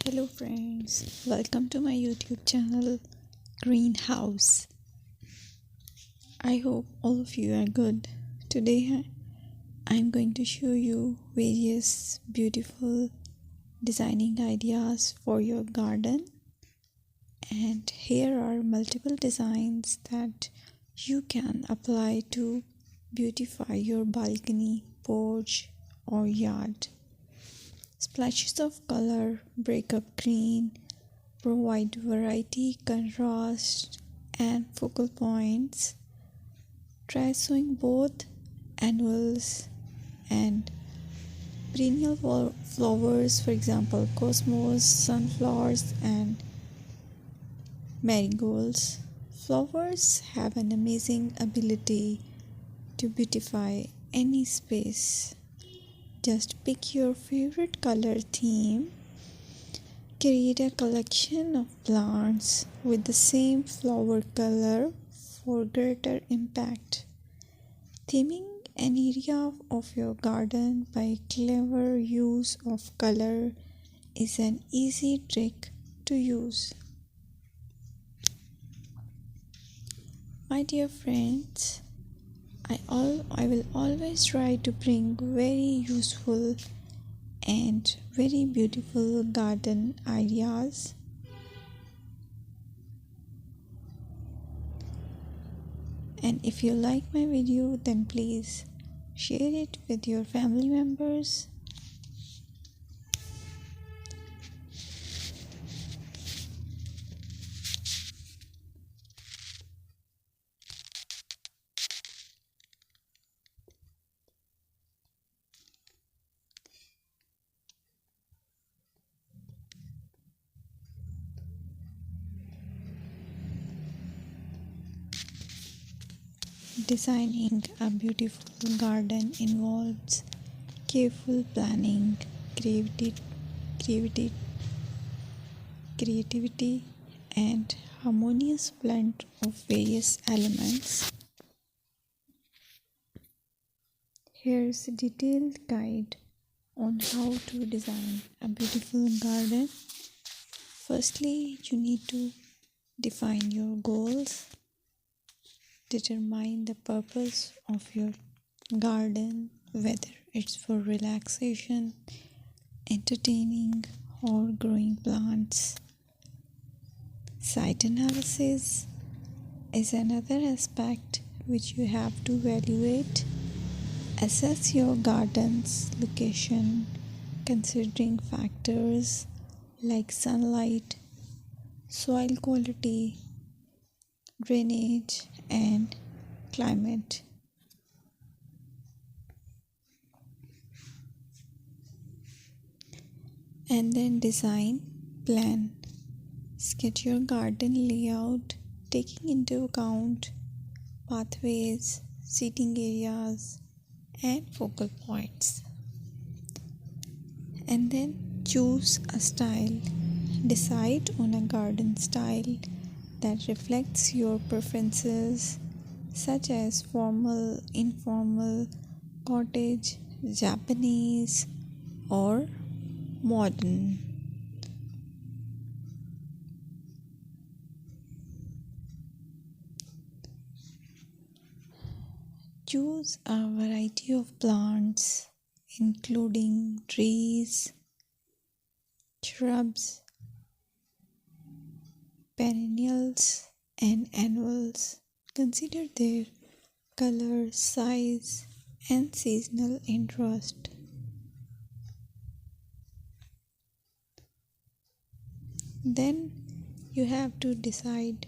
Hello friends, welcome to my YouTube channel Greenhouse. I hope all of you are good. Today I'm going to show you various beautiful designing ideas for your garden, and here are multiple designs that you can apply to beautify your balcony, porch or yard. Splashes of color break up green, provide variety, contrast, and focal points. Try sowing both annuals and perennial flowers, for example, cosmos, sunflowers, and marigolds. Flowers have an amazing ability to beautify any space. Just pick your favorite color theme. Create a collection of plants with the same flower color for greater impact. Theming an area of your garden by clever use of color is an easy trick to use. My dear friends, I will always try to bring very useful and very beautiful garden ideas. And if you like my video, then please share it with your family members. Designing a beautiful garden involves careful planning, creativity, and harmonious blend of various elements. Here's a detailed guide on how to design a beautiful garden. Firstly, you need to define your goals. Determine the purpose of your garden, whether it's for relaxation, entertaining, or growing plants. Site analysis is another aspect which you have to evaluate. Assess your garden's location, considering factors like sunlight, soil quality, drainage, and climate. And then design, plan. Sketch your garden layout, taking into account pathways, seating areas, and focal points. And then choose a style. Decide on a garden style that reflects your preferences, such as formal, informal, cottage, Japanese, or modern. Choose a variety of plants, including trees, shrubs, perennials, and annuals. Consider their color, size, and seasonal interest. Then you have to decide